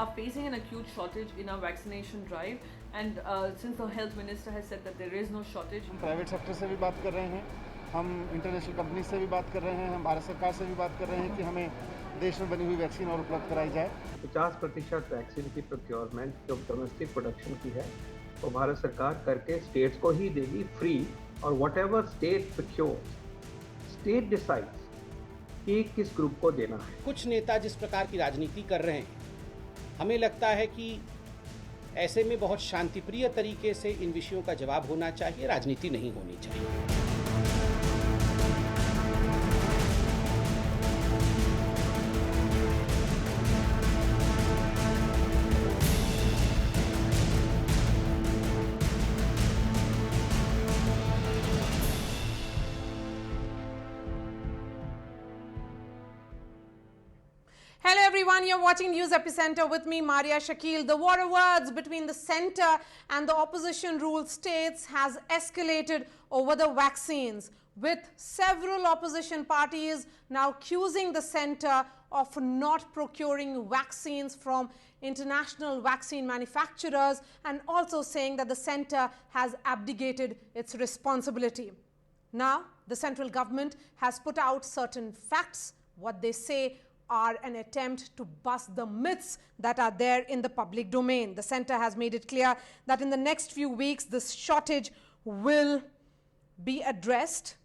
are facing an acute shortage in our vaccination drive, and since the health minister has said that there is no shortage. हम private sector से भी बात कर रहे हैं, हम इंटरनेशनल कंपनी से भी बात कर रहे हैं, हम भारत सरकार से भी बात कर रहे हैं कि हमें देश में बनी हुई वैक्सीन और उपलब्ध कराई जाए। 50% वैक्सीन की प्रोक्योरमेंट जो डोमेस्टिक प्रोडक्शन की है वो भारत सरकार करके स्टेट्स को ही देगी फ्री, और whatever state procures, state decides कि किस ग्रुप को देना है। कुछ नेता जिस प्रकार की राजनीति कर रहे हैं, हमें लगता है कि ऐसे में बहुत शांतिप्रिय तरीके से इन विषयों का जवाब होना चाहिए, राजनीति नहीं होनी चाहिए। Hello everyone, you're watching News Epicentre with me, Marya, Shakil. The war of words between the centre and the opposition-ruled states has escalated over the vaccines, with several opposition parties now accusing the centre of not procuring vaccines from international vaccine manufacturers, and also saying that the centre has abdicated its responsibility. Now, the central government has put out certain facts, what they say are an attempt to bust the myths that are there in the public domain. The centre has made it clear that in the next few weeks, this shortage will be addressed,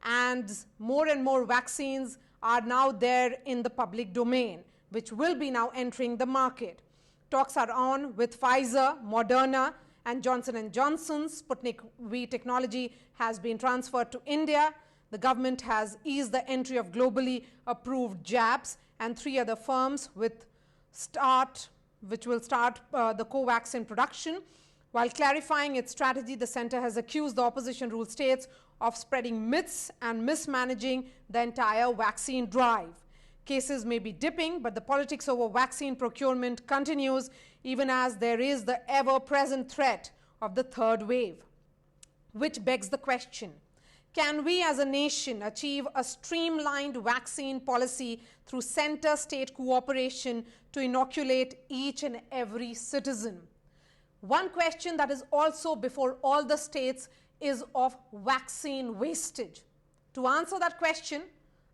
and more vaccines are now there in the public domain, which will be now entering the market. Talks are on with Pfizer, Moderna, and Johnson & Johnson's. Sputnik V technology has been transferred to India. The government has eased the entry of globally approved jabs, and 3 other firms which will start the Covaxin production. While clarifying its strategy, the centre has accused the opposition-ruled states of spreading myths and mismanaging the entire vaccine drive. Cases may be dipping, but the politics over vaccine procurement continues, even as there is the ever-present threat of the third wave. Which begs the question, can we as a nation achieve a streamlined vaccine policy through centre-state cooperation to inoculate each and every citizen? One question that is also before all the states is of vaccine wastage. To answer that question,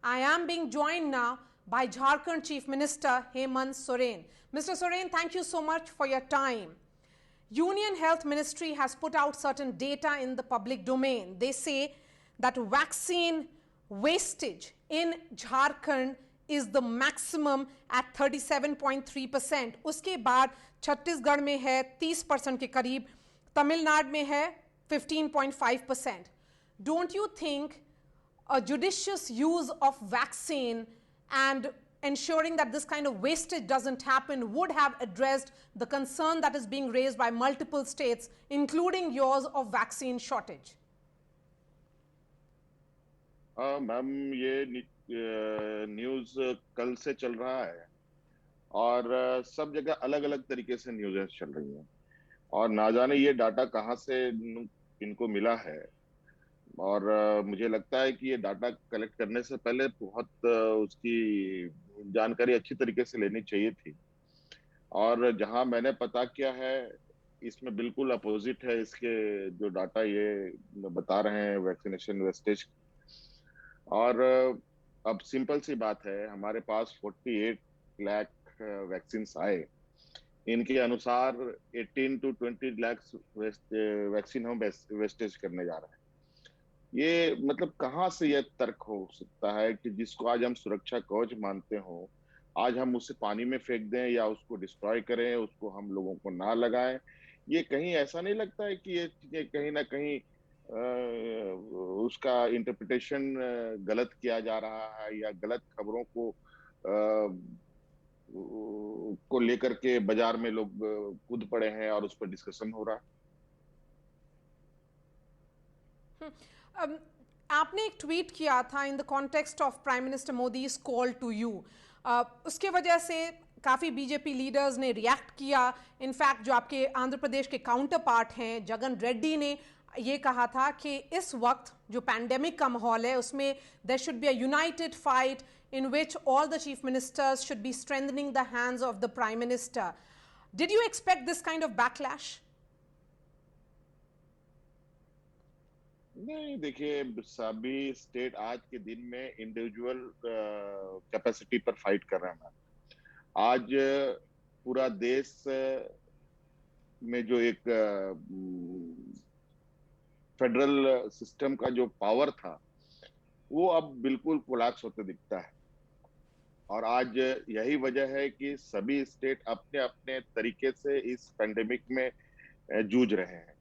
I am being joined now by Jharkhand Chief Minister Hemant Soren. Mr. Soren, thank you so much for your time. Union Health Ministry has put out certain data in the public domain. They say that vaccine wastage in Jharkhand is the maximum at 37.3%. उसके बाद छत्तीसगढ़ में है 30% के करीब, तमिलनाडु में है 15.5%. Don't you think a judicious use of vaccine and ensuring that this kind of wastage doesn't happen would have addressed the concern that is being raised by multiple states, including yours, of vaccine shortage? Ma'am, ये news कल से चल रहा है और सब जगह अलग अलग तरीके से न्यूज़ें चल रही हैं, और ना जाने ये डाटा कहाँ से इनको मिला है। और मुझे लगता है कि ये डाटा कलेक्ट करने से पहले बहुत उसकी जानकारी अच्छी तरीके से लेनी चाहिए थी। और जहां मैंने पता किया है, इसमें बिल्कुल अपोजिट है इसके जो डाटा ये बता रहे हैं वैक्सीनेशन वेस्टेज। और अब सिंपल सी बात है, हमारे पास 48 लाख वैक्सीन आए, इनके अनुसार 18 to 20 लाख वैक्सीन हम वेस्टेज करने जा रहे हैं। ये मतलब कहाँ से ये तर्क हो सकता है कि जिसको आज हम सुरक्षा कवच मानते हो, आज हम उसे पानी में फेंक दें या उसको डिस्ट्रॉय करें, उसको हम लोगों को ना लगाएं। ये कहीं ऐसा नहीं लगता है कि ये कहीं ना कहीं उसका इंटरप्रिटेशन गलत किया जा रहा है, या गलत खबरों को लेकर के बाजार में लोग कूद पड़े हैं और उस पर डिस्कशन हो रहा है। आपने एक ट्वीट किया था in the context of prime minister Modi's call to you, उसके वजह से काफ़ी बीजेपी लीडर्स ने रिएक्ट किया। इनफैक्ट जो आपके आंध्र प्रदेश के काउंटर पार्ट हैं जगन रेड्डी ने ये कहा था कि इस वक्त जो पैंडेमिक का माहौल है उसमें there should be a united fight in which all the chief ministers should be strengthening the hands of the prime minister. Did you expect this kind of backlash? नहीं, देखिए सभी स्टेट आज के दिन में इंडिविजुअल कैपेसिटी पर fight कर रहे हैं। आज पूरा देश में जो एक फेडरल सिस्टम का जो पावर था वो अब बिल्कुल कोलैप्स होते दिखता है। और आज यही वजह है कि सभी स्टेट अपने अपने तरीके से इस पेंडेमिक में जूझ रहे हैं।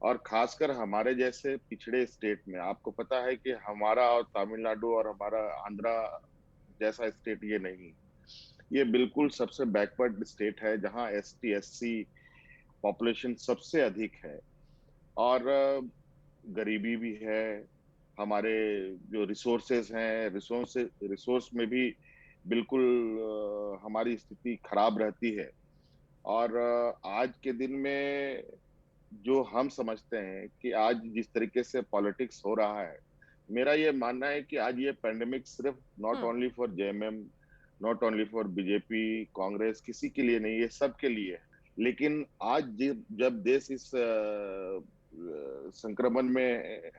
और खासकर हमारे जैसे पिछड़े स्टेट में आपको पता है कि हमारा और तमिलनाडु और हमारा आंध्रा जैसा स्टेट ये नहीं, ये बिल्कुल सबसे बैकवर्ड स्टेट है जहां एसटी एससी पॉपुलेशन सबसे अधिक है और गरीबी भी है। हमारे जो रिसोर्सेज हैं, रिसोर्स में भी बिल्कुल हमारी स्थिति खराब रहती है। और आज के दिन में जो हम समझते हैं कि आज जिस तरीके से पॉलिटिक्स हो रहा है, मेरा ये मानना है कि आज ये पेंडेमिक सिर्फ not only for JMM, not only for BJP, Congress, किसी के लिए नहीं, ये सब के लिए है। लेकिन आज जब देश इस संक्रमण में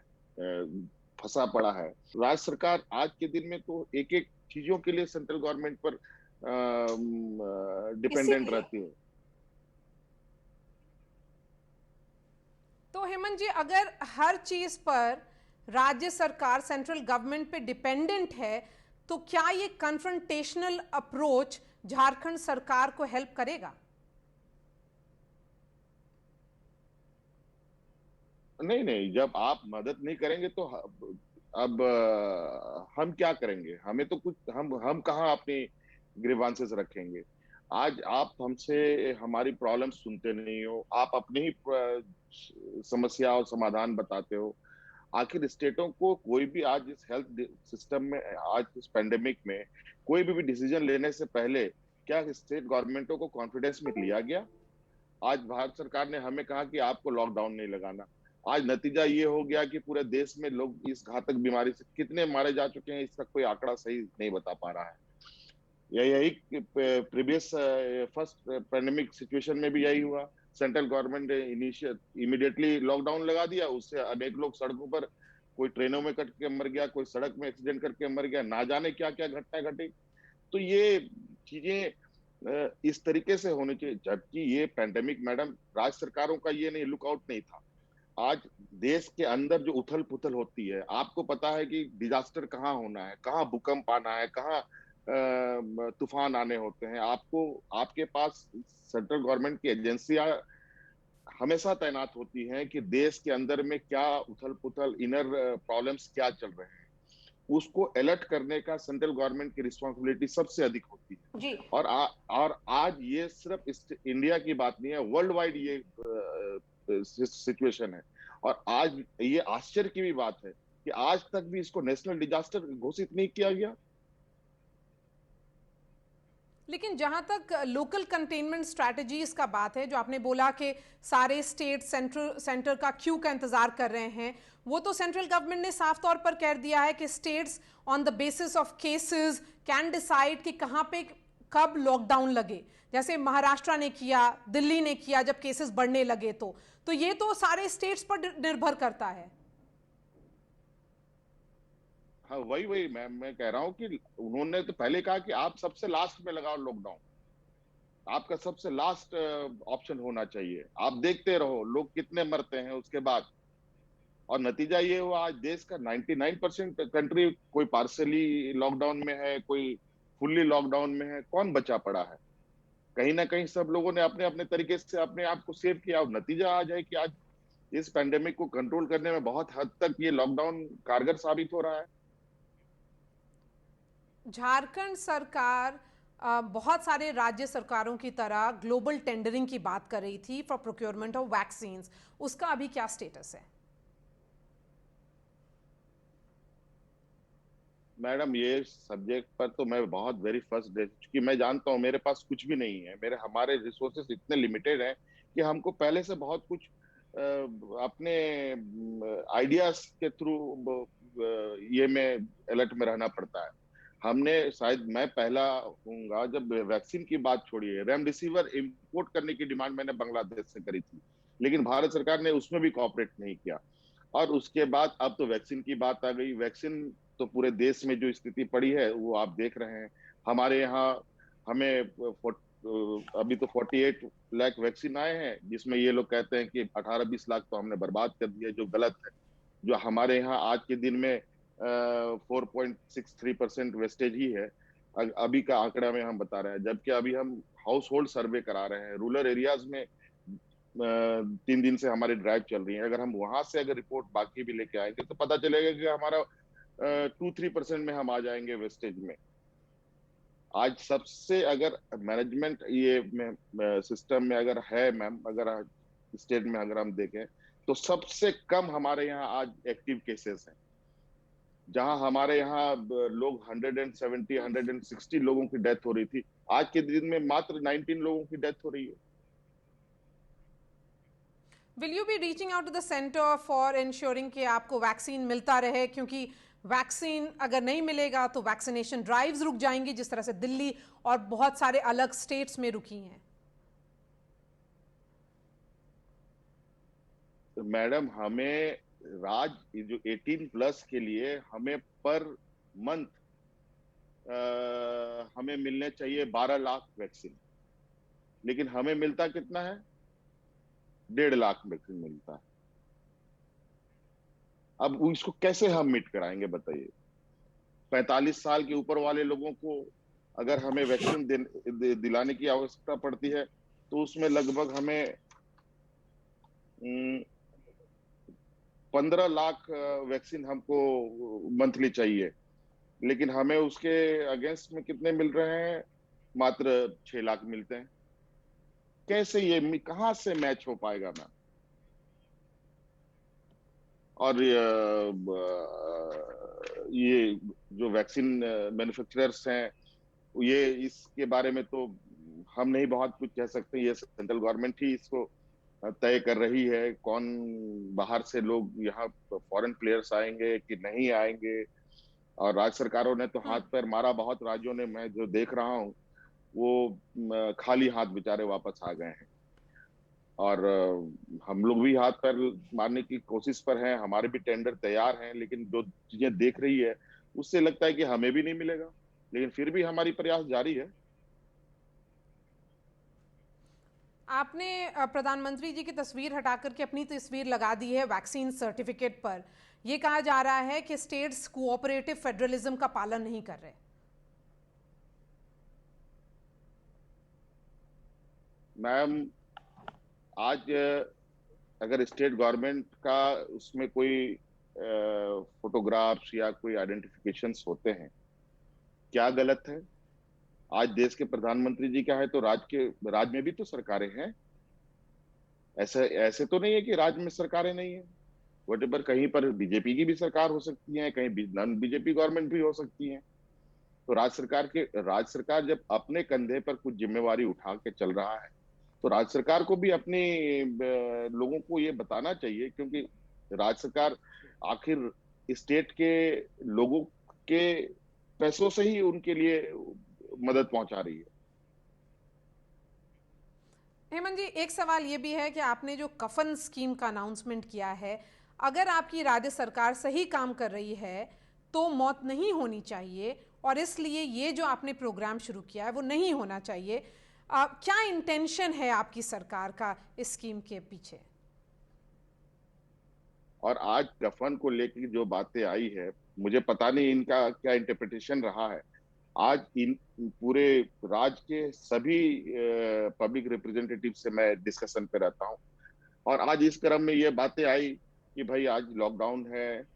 फंसा पड़ा है, राज्य सरकार आज के दिन में तो एक एक चीजों के लिए सेंट्रल गवर्नमेंट पर डिपेंडेंट रहती है। तो हेमंत जी, अगर हर चीज पर राज्य सरकार सेंट्रल गवर्नमेंट पे डिपेंडेंट है, तो क्या ये कन्फ्रंटेशनल अप्रोच झारखंड सरकार को हेल्प करेगा? नहीं नहीं, जब आप मदद नहीं करेंगे तो अब हम क्या करेंगे? हमें तो कुछ हम कहाँ अपनी ग्रीवांसेस रखेंगे? आज आप हमसे हमारी प्रॉब्लम सुनते नहीं हो, आप अपनी ही समस्या और समाधान बताते हो। आखिर स्टेटों को कोई भी आज इस हेल्थ सिस्टम में, आज इस पेंडेमिक में कोई भी डिसीजन लेने से पहले क्या स्टेट गवर्नमेंटों को कॉन्फिडेंस में लिया गया? आज भारत सरकार ने हमें कहा कि आपको लॉकडाउन नहीं लगाना। आज नतीजा ये हो गया कि पूरे देश में लोग इस घातक बीमारी से कितने मारे जा चुके हैं, इसका कोई आंकड़ा सही नहीं बता पा रहा है। यही प्रीवियस फर्स्ट पेंडेमिक सिचुएशन में भी यही हुआ। सेंट्रल गवर्नमेंट ने इमीडिएटली लॉकडाउन लगा दिया, उससे अनेक लोग सड़कों पर, कोई ट्रेनों में कट के मर गया, कोई सड़क में एक्सीडेंट करके मर गया, ना जाने क्या क्या घटना घटी। तो ये चीजें इस तरीके से होनी चाहिए, जबकि ये पेंडेमिक मैडम राज्य सरकारों का ये नहीं, लुकआउट नहीं था। आज देश के अंदर जो उथल पुथल होती है, आपको पता है कि डिजास्टर कहाँ होना है, कहाँ भूकंप आना है, कहाँ तूफान आने होते हैं। आपके पास सेंट्रल गवर्नमेंट की एजेंसियां हमेशा तैनात होती हैं कि देश के अंदर में क्या उथल पुथल, इनर प्रॉब्लम्स क्या चल रहे हैं, उसको अलर्ट करने का सेंट्रल गवर्नमेंट की रिस्पॉन्सिबिलिटी सबसे अधिक होती है जी। और आज ये सिर्फ इंडिया की बात नहीं है, वर्ल्ड वाइड ये सिचुएशन है। और आज ये आश्चर्य की भी बात है कि आज तक भी इसको नेशनल डिजास्टर घोषित नहीं किया गया। लेकिन जहां तक लोकल कंटेनमेंट स्ट्रैटेजीज का बात है, जो आपने बोला कि सारे स्टेट सेंटर का क्यू का इंतजार कर रहे हैं, वो तो सेंट्रल गवर्नमेंट ने साफ तौर पर कह दिया है कि states on the basis of cases can decide कि कहां पे कब लॉकडाउन लगे। जैसे महाराष्ट्र ने किया, दिल्ली ने किया जब केसेस बढ़ने लगे, तो ये तो सारे स्टेट्स पर निर्भर करता है। हाँ, वही मैं कह रहा हूँ कि उन्होंने तो पहले कहा कि आप सबसे लास्ट में लगाओ लॉकडाउन, आपका सबसे लास्ट ऑप्शन होना चाहिए, आप देखते रहो लोग कितने मरते हैं उसके बाद। और नतीजा ये हुआ, आज देश का 99% कंट्री कोई पार्सली लॉकडाउन में है, कोई फुल्ली लॉकडाउन में है, कौन बचा पड़ा है? कहीं ना कहीं सब लोगों ने अपने अपने तरीके से अपने आप को सेव किया। और नतीजा आज है कि आज इस पेंडेमिक को कंट्रोल करने में बहुत हद तक ये लॉकडाउन कारगर साबित हो रहा है। झारखंड सरकार बहुत सारे राज्य सरकारों की तरह ग्लोबल टेंडरिंग की बात कर रही थी फॉर प्रोक्योरमेंट ऑफ वैक्सीन, उसका अभी क्या स्टेटस है? मैडम, ये सब्जेक्ट पर तो मैं बहुत वेरी फर्स्ट डे, क्योंकि मैं जानता हूँ मेरे पास कुछ भी नहीं है, हमारे रिसोर्सेस इतने लिमिटेड हैं कि हमको पहले से बहुत कुछ अपने आइडियाज के थ्रू ये में अलर्ट में रहना पड़ता है। हमने शायद मैं पहला हूँगा जब वैक्सीन की बात छोड़िए, रेमडेसिविर इंपोर्ट करने की डिमांड मैंने बांग्लादेश से करी थी, लेकिन भारत सरकार ने उसमें भी कोऑपरेट नहीं किया। और उसके बाद अब तो वैक्सीन की बात आ गई। वैक्सीन तो पूरे देश में जो स्थिति पड़ी है वो आप देख रहे हैं। हमारे यहाँ हमें अभी तो 48 लाख वैक्सीन आए हैं, जिसमें ये लोग कहते हैं कि 18-20 लाख तो हमने बर्बाद कर दिया, जो गलत है। जो हमारे यहाँ आज के दिन में 4.63% वेस्टेज ही है अभी का आंकड़ा में हम बता रहे हैं, जबकि अभी हम हाउस होल्ड सर्वे करा रहे हैं। रूरल एरियाज में 3 दिन से हमारी ड्राइव चल रही है। अगर हम वहां से अगर रिपोर्ट बाकी भी लेके आएंगे तो पता चलेगा कि हमारा 2-3% में हम आ जाएंगे वेस्टेज में। आज सबसे अगर मैनेजमेंट ये सिस्टम में अगर है मैम, अगर स्टेट में अगर हम देखें तो सबसे कम हमारे यहाँ आज एक्टिव केसेस हैं। जहां हमारे यहाँ लोग 170 160 लोगों की डेथ हो रही थी, आज के दिन में मात्र 19 लोगों की डेथ हो रही है। Will you be reaching out to the center for ensuring कि आपको वैक्सीन मिलता रहे, क्योंकि वैक्सीन अगर नहीं मिलेगा तो वैक्सीनेशन ड्राइव्स रुक जाएंगी, जिस तरह से दिल्ली और बहुत सारे अलग स्टेट्स में रुकी हैं। तो मैडम हमें जो 18+ के लिए हमें पर मंथ हमें मिलने चाहिए 12 लाख वैक्सीन, लेकिन हमें मिलता कितना है? 1.5 लाख वैक्सीन मिलता है। अब इसको कैसे हम मीट कराएंगे बताइए? 45 साल के ऊपर वाले लोगों को अगर हमें वैक्सीन दिलाने की आवश्यकता पड़ती है तो उसमें लगभग हमें 15 लाख वैक्सीन हमको मंथली चाहिए, लेकिन हमें उसके अगेंस्ट में कितने मिल रहे हैं? मात्र 6 लाख मिलते हैं। कैसे ये कहां से मैच हो पाएगा मैम? और ये जो वैक्सीन मैन्युफैक्चरर्स हैं, ये इसके बारे में तो हम नहीं बहुत कुछ कह सकते। ये सेंट्रल गवर्नमेंट ही इसको तय कर रही है, कौन बाहर से लोग यहाँ फॉरेन प्लेयर्स आएंगे कि नहीं आएंगे। और राज्य सरकारों ने तो हाथ पैर मारा, बहुत राज्यों ने, मैं जो देख रहा हूँ वो खाली हाथ बेचारे वापस आ गए हैं। और हम लोग भी हाथ पैर मारने की कोशिश पर हैं, हमारे भी टेंडर तैयार हैं, लेकिन जो चीजें देख रही है उससे लगता है कि हमें भी नहीं मिलेगा, लेकिन फिर भी हमारी प्रयास जारी है। आपने प्रधानमंत्री जी की तस्वीर हटा करके अपनी तस्वीर लगा दी है वैक्सीन सर्टिफिकेट पर। यह कहा जा रहा है कि स्टेट्स कोऑपरेटिव फेडरलिज्म का पालन नहीं कर रहे। मैम आज अगर स्टेट गवर्नमेंट का उसमें कोई फोटोग्राफ्स या कोई आइडेंटिफिकेशंस होते हैं, क्या गलत है? आज देश के प्रधानमंत्री जी का है तो राज्य में भी तो सरकारें हैं। ऐसे तो नहीं है कि राज्य में सरकारें नहीं है। व्हाटएवर, कहीं पर बीजेपी की भी सरकार हो सकती है, कहीं नॉन बीजेपी गवर्नमेंट भी हो सकती है। तो राज्य सरकार जब अपने कंधे पर कुछ जिम्मेवारी उठा के चल रहा है तो राज्य सरकार को भी अपने लोगों को ये बताना चाहिए, क्योंकि राज्य सरकार आखिर स्टेट के लोगों के पैसों से ही उनके लिए मदद पहुंचा रही है। हेमंत जी, एक सवाल ये भी है कि आपने जो कफन स्कीम का अनाउंसमेंट किया है, अगर आपकी राज्य सरकार सही काम कर रही है तो मौत नहीं होनी चाहिए, और इसलिए ये जो आपने प्रोग्राम शुरू किया है वो नहीं होना चाहिए। क्या इंटेंशन है आपकी सरकार का इस स्कीम के पीछे? और आज कफन को लेकर जो बातें आई है, मुझे पता नहीं इनका क्या इंटरप्रिटेशन रहा है। आज इन पूरे राज्य के सभी पब्लिक रिप्रेजेंटेटिव से मैं डिस्कशन पे रहता हूँ, और आज इस क्रम में ये बातें आई कि भाई आज लॉकडाउन है,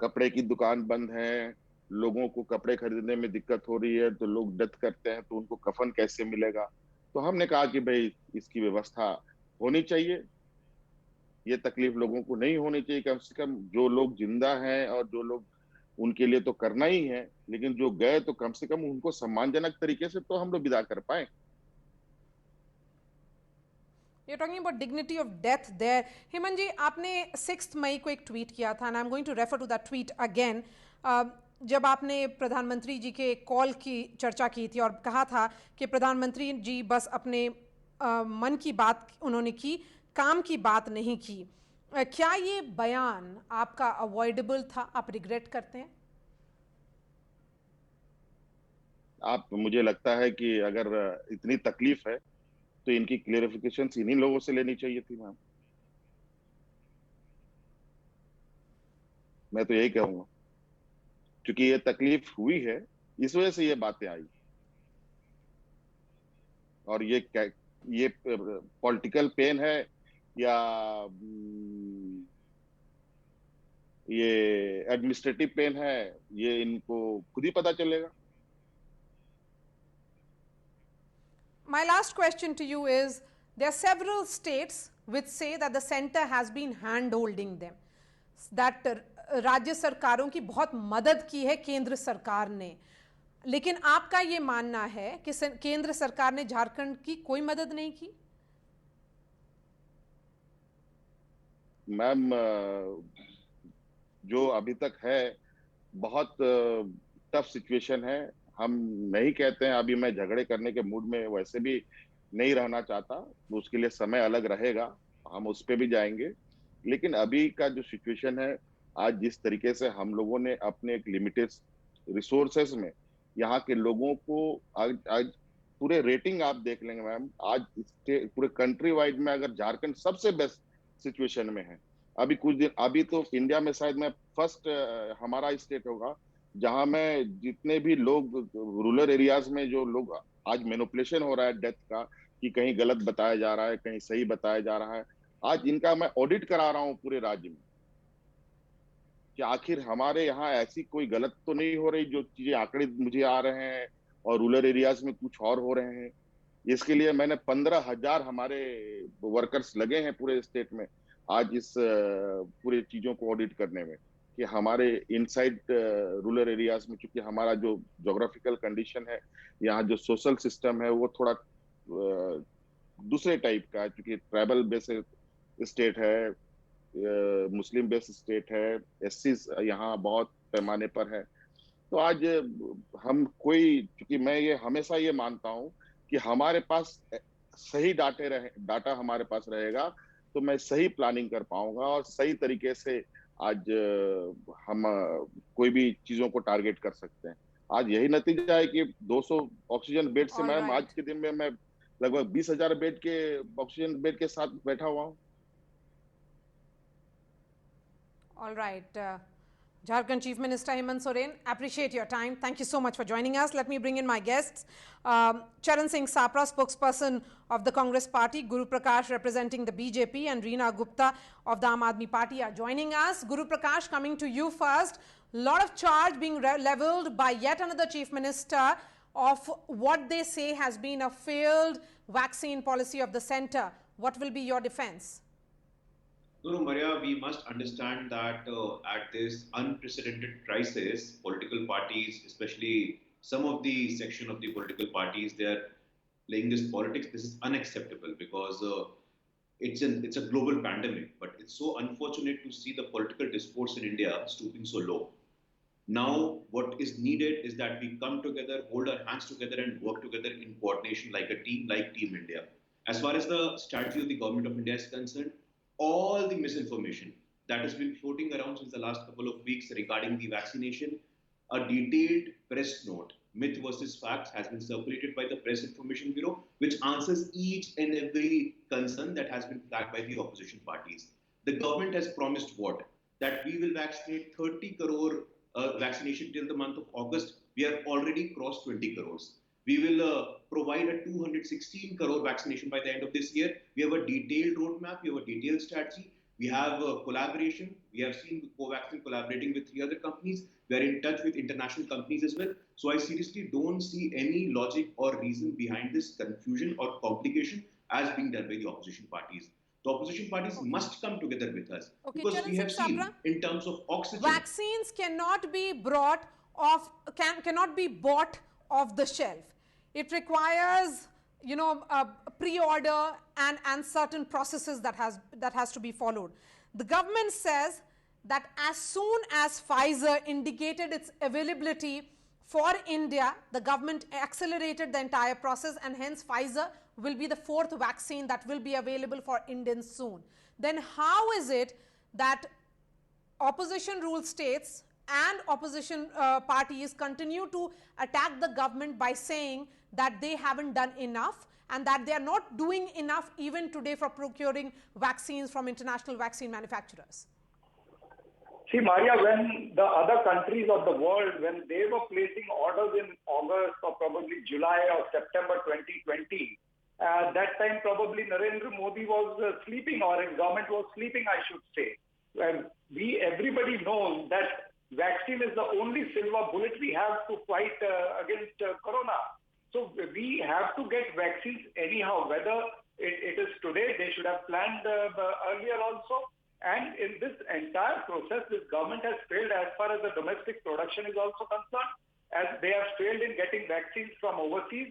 कपड़े की दुकान बंद है, लोगों को कपड़े खरीदने में दिक्कत हो रही है, तो लोग डेथ करते हैं तो उनको कफन कैसे मिलेगा? तो हमने कहा कि भाई इसकी व्यवस्था होनी चाहिए, ये तकलीफ लोगों को नहीं होनी चाहिए। कम से कम जो लोग जिंदा हैं और जो लोग, उनके लिए तो करना ही है, लेकिन जो गए तो कम से कम उनको सम्मानजनक तरीके से तो हम लोग विदा कर पाए। You're talking about dignity of death there. Hemant जी, आपने 6 मई को एक ट्वीट किया था, and I'm going to refer to that tweet again. जब आपने प्रधानमंत्री जी के कॉल की चर्चा की थी और कहा था कि प्रधानमंत्री जी बस अपने मन की बात उन्होंने की, काम की बात नहीं की, क्या ये बयान आपका अवॉइडेबल था? आप रिग्रेट करते हैं? मुझे लगता है कि अगर इतनी तकलीफ है तो इनकी क्लेरिफिकेशन इन्हीं लोगों से लेनी चाहिए थी मैम। मैं तो यही कहूंगा, क्योंकि ये तकलीफ हुई है, इस वजह से ये बातें आई। और ये पॉलिटिकल पेन है या ये एडमिनिस्ट्रेटिव पेन है, ये इनको खुद ही पता चलेगा। My last question to you is, there are several states which say that the center has been hand-holding them, that राज्य सरकारों की बहुत मदद की है केंद्र सरकार ने, लेकिन आपका ये मानना है कि केंद्र सरकार ने झारखंड की कोई मदद नहीं की? मैम, जो अभी तक है बहुत टफ सिचुएशन है। हम नहीं कहते हैं, अभी मैं झगड़े करने के मूड में वैसे भी नहीं रहना चाहता, तो उसके लिए समय अलग रहेगा, हम उस पर भी जाएंगे। लेकिन अभी का जो सिचुएशन है, आज जिस तरीके से हम लोगों ने अपने एक लिमिटेड रिसोर्सेस में यहाँ के लोगों को आज पूरे रेटिंग आप देख लेंगे मैम, आज पूरे कंट्री वाइड में अगर झारखंड सबसे बेस्ट सिचुएशन में है। अभी तो इंडिया में शायद मैं फर्स्ट हमारा स्टेट होगा जहां में जितने भी लोग रूरल एरियाज में जो लोग आज मैनिपुलेशन हो रहा है डेथ का, कि कहीं गलत बताया जा रहा है, कहीं सही बताया जा रहा है, आज इनका मैं ऑडिट करा रहा हूं पूरे राज्य में कि आखिर हमारे यहाँ ऐसी कोई गलत तो नहीं हो रही जो चीजें आंकड़े मुझे आ रहे हैं और रूरल एरियाज में कुछ और हो रहे हैं। इसके लिए मैंने 15,000 हमारे वर्कर्स लगे हैं पूरे स्टेट में आज इस पूरे चीजों को ऑडिट करने में, कि हमारे इनसाइड रूरल एरियाज में, चूंकि हमारा जो ज्योग्राफिकल कंडीशन है, यहाँ जो सोशल सिस्टम है वो थोड़ा दूसरे टाइप का है, क्योंकि ट्राइबल बेस्ड स्टेट है, मुस्लिम बेस्ड स्टेट है, एससीज यहाँ बहुत पैमाने पर है। तो आज हम क्योंकि मैं ये हमेशा ये मानता हूँ कि हमारे पास सही डाटा हमारे पास रहेगा तो मैं सही प्लानिंग कर पाऊंगा और सही तरीके से आज हम कोई भी चीजों को टारगेट कर सकते हैं। आज यही नतीजा है कि 200 ऑक्सीजन बेड से मैम आज के दिन में मैं लगभग 20,000 बेड के ऑक्सीजन बेड के साथ बैठा हुआ हूँ। All right. Jharkhand Chief Minister Hemant Soren, appreciate your time. Thank you so much for joining us. Let me bring in my guests. Charan Singh Sapra, spokesperson of the Congress Party, Guru Prakash representing the BJP, and Reena Gupta of the Aam Aadmi Party are joining us. Guru Prakash, coming to you first. Lot of charge being leveled by yet another Chief Minister of what they say has been a failed vaccine policy of the centre. What will be your defense? No, Marya, we must understand that at this unprecedented crisis, political parties, especially some of the section of the political parties, they are playing this politics. This is unacceptable because it's a global pandemic. But it's so unfortunate to see the political discourse in India stooping so low. Now, what is needed is that we come together, hold our hands together, and work together in coordination like a team, like Team India. As far as the strategy of the government of India is concerned, all the misinformation that has been floating around since the last couple of weeks regarding the vaccination, a detailed press note, myth versus facts, has been circulated by the Press Information Bureau, which answers each and every concern that has been flagged by the opposition parties. The government has promised what? That we will vaccinate 30 crore vaccination till the month of August. We have already crossed 20 crores. We will provide a 216 crore vaccination by the end of this year. We have a detailed roadmap. We have a detailed strategy. We have collaboration. We have seen Covaxin collaborating with 3 other companies. We are in touch with international companies as well. So I seriously don't see any logic or reason behind this confusion or complication as being done by the opposition parties. The opposition parties must come together with us, because Charan we have Singh seen Sapra, in terms of oxygen. Vaccines cannot be cannot be bought off the shelf. It requires, you know, a pre-order and certain processes that has to be followed. The government says that as soon as Pfizer indicated its availability for India, the government accelerated the entire process, and hence Pfizer will be the 4th vaccine that will be available for Indians soon. Then how is it that opposition rule states and opposition parties continue to attack the government by saying that they haven't done enough and that they are not doing enough even today for procuring vaccines from international vaccine manufacturers? See, Marya, when the other countries of the world, when they were placing orders in August or probably July or September 2020, that time probably Narendra Modi was sleeping, or his government was sleeping, I should say. Everybody knows that vaccine is the only silver bullet we have to fight against corona. So we have to get vaccines anyhow, whether it is today, they should have planned earlier also. And in this entire process, this government has failed as far as the domestic production is also concerned, as they have failed in getting vaccines from overseas.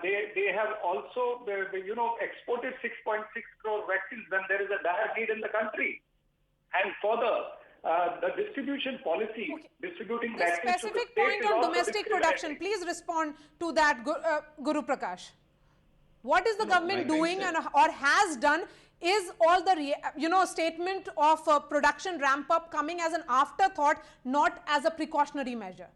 They have also, exported 6.6 crore vaccines when there is a dire need in the country. And further, the distribution policy, distributing this vaccines to the specific states point is on also domestic production, please respond to that, Guru Prakash. What is the government doing or has done? Is all the statement of production ramp up coming as an afterthought, not as a precautionary measure?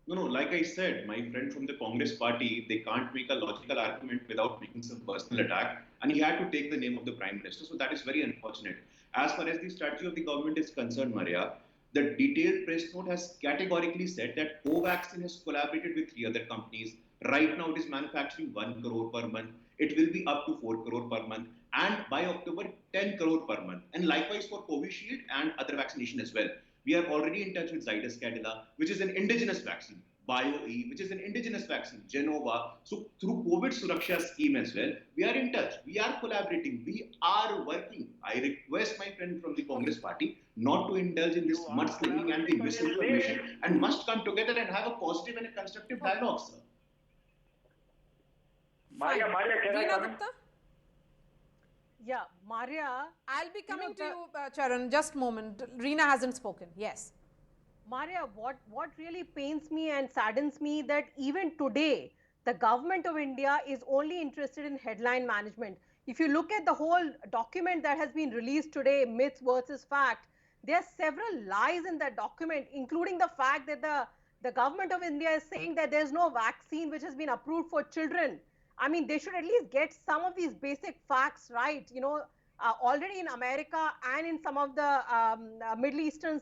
No, like I said, my friend from the Congress party, they can't make a logical argument without making some personal attack. And he had to take the name of the Prime Minister. So that is very unfortunate. As far as the strategy of the government is concerned, Marya, the detailed press note has categorically said that Covaxin has collaborated with 3 other companies. Right now, it is manufacturing 1 crore per month. It will be up to 4 crore per month. And by October, 10 crore per month. And likewise for Covishield and other vaccination as well. We are already in touch with Zydus Cadila, which is an indigenous vaccine. BioE, which is an indigenous vaccine. Genova. So through COVID Suraksha scheme as well, we are in touch. We are collaborating. We are working. I request my friend from the Congress party not to indulge in this mudslinging and the misinformation, and must come together and have a positive and a constructive dialogue, sir. Marya, can I come in? Yeah, Marya. I'll be coming to you, Charan, just a moment. Reena hasn't spoken. Yes. Marya, what really pains me and saddens me that even today, the government of India is only interested in headline management. If you look at the whole document that has been released today, myths versus fact, there are several lies in that document, including the fact that the government of India is saying that there's no vaccine which has been approved for children. I mean, they should at least get some of these basic facts right. Already in America and in some of the Middle Eastern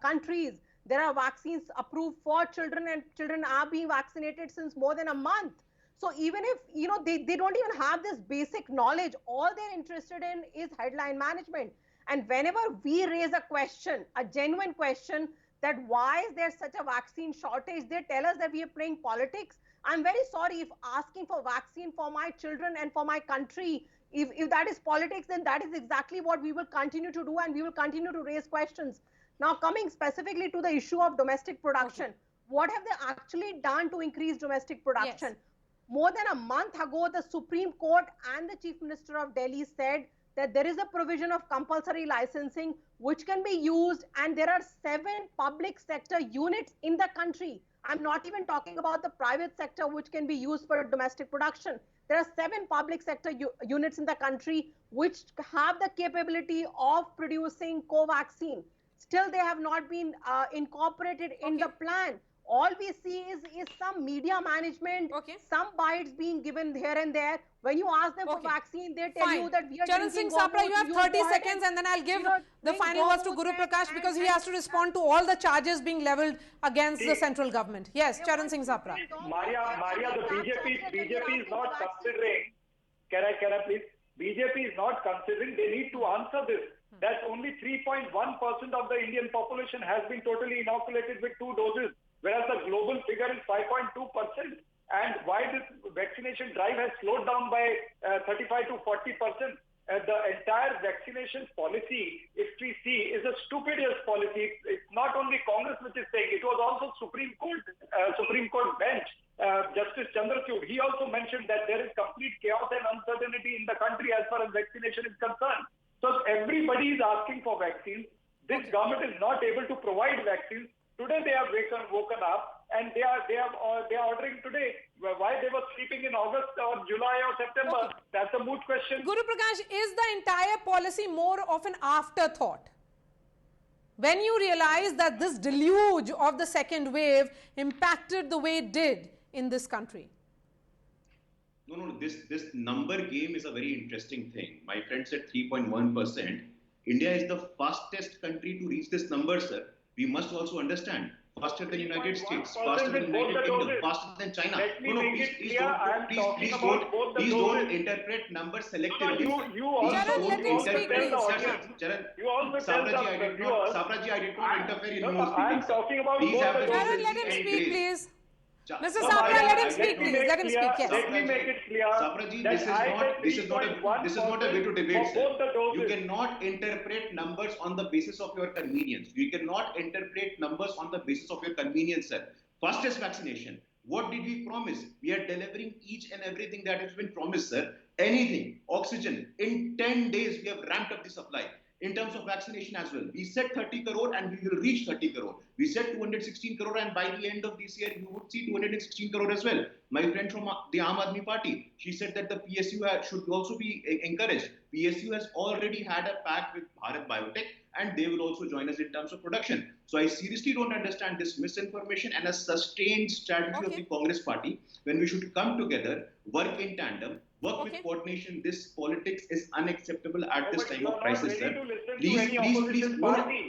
countries, there are vaccines approved for children, and children are being vaccinated since more than a month. So even if, they don't even have this basic knowledge, all they're interested in is headline management. And whenever we raise a question, a genuine question, that why is there such a vaccine shortage, they tell us that we are playing politics. I'm very sorry if asking for vaccine for my children and for my country, if that is politics, then that is exactly what we will continue to do, and we will continue to raise questions. Now, coming specifically to the issue of domestic production, what have they actually done to increase domestic production? Yes. More than a month ago, the Supreme Court and the Chief Minister of Delhi said that there is a provision of compulsory licensing which can be used, and there are 7 public sector units in the country. I'm not even talking about the private sector which can be used for domestic production. There are 7 public sector units in the country which have the capability of producing Covaxin. Still, they have not been incorporated in the plan. All we see is some media management, some bites being given here and there. When you ask them for vaccine, they tell you that we are Charan Singh Sapra, you have 30 seconds, and then I'll give the final words to Guru Prakash, because he has to respond to all the charges being leveled against the central government. Yes, Charan Singh Sapra. Marya, the BJP is not considering, can I please? BJP is not considering, they need to answer this. That only 3.1% of the Indian population has been totally inoculated with 2 doses, whereas the global figure is 5.2%. And why this vaccination drive has slowed down by 35 to 40%. The entire vaccination policy, if we see, is a stupendous policy. It's not only Congress which is saying, it was also Supreme Court bench, Justice Chandrachud. He also mentioned that there is complete chaos and uncertainty in the country as far as vaccination is concerned. So everybody is asking for vaccines. This government is not able to provide vaccines. Today they have woken up and they are ordering today. Why they were sleeping in August or July or September? Okay. That's a moot question. Guru Prakash, is the entire policy more of an afterthought? When you realize that this deluge of the second wave impacted the way it did in this country? No. This number game is a very interesting thing. My friend said 3.1%. India is the fastest country to reach this number, sir. We must also understand. Faster than United States, faster than United Kingdom, faster than China. Please don't interpret numbers selectively. You also Sabraji, I did not interfere in your speaking. I am talking about Charan, let him speak, please. Mr. Sabra, let him speak, please. Let him speak. Yes. Let me make it clear. Sabraji, this is not a way to debate, sir. You cannot interpret numbers on the basis of your convenience. You cannot interpret numbers on the basis of your convenience, sir. Fastest vaccination. What did we promise? We are delivering each and everything that has been promised, sir. Anything, oxygen. In 10 days, we have ramped up the supply. In terms of vaccination as well, we said 30 crore and we will reach 30 crore. We said 216 crore and by the end of this year, you would see 216 crore as well. My friend from the Aam Aadmi Party, she said that the PSU should also be encouraged. PSU has already had a pact with Bharat Biotech and they will also join us in terms of production. So I seriously don't understand this misinformation and a sustained strategy of the Congress Party when we should come together, work in tandem, work with coordination. This politics is unacceptable at this time of crisis, sir. Please.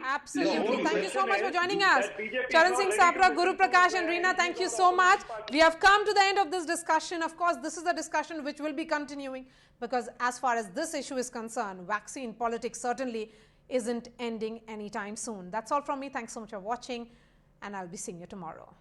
Absolutely. Thank you so much for joining us. Charan Singh Sabra, Guru Prakash and Reena, thank you so much. We have come to the end of this discussion. Of course, this is a discussion which will be continuing because as far as this issue is concerned, vaccine politics certainly isn't ending anytime soon. That's all from me. Thanks so much for watching and I'll be seeing you tomorrow.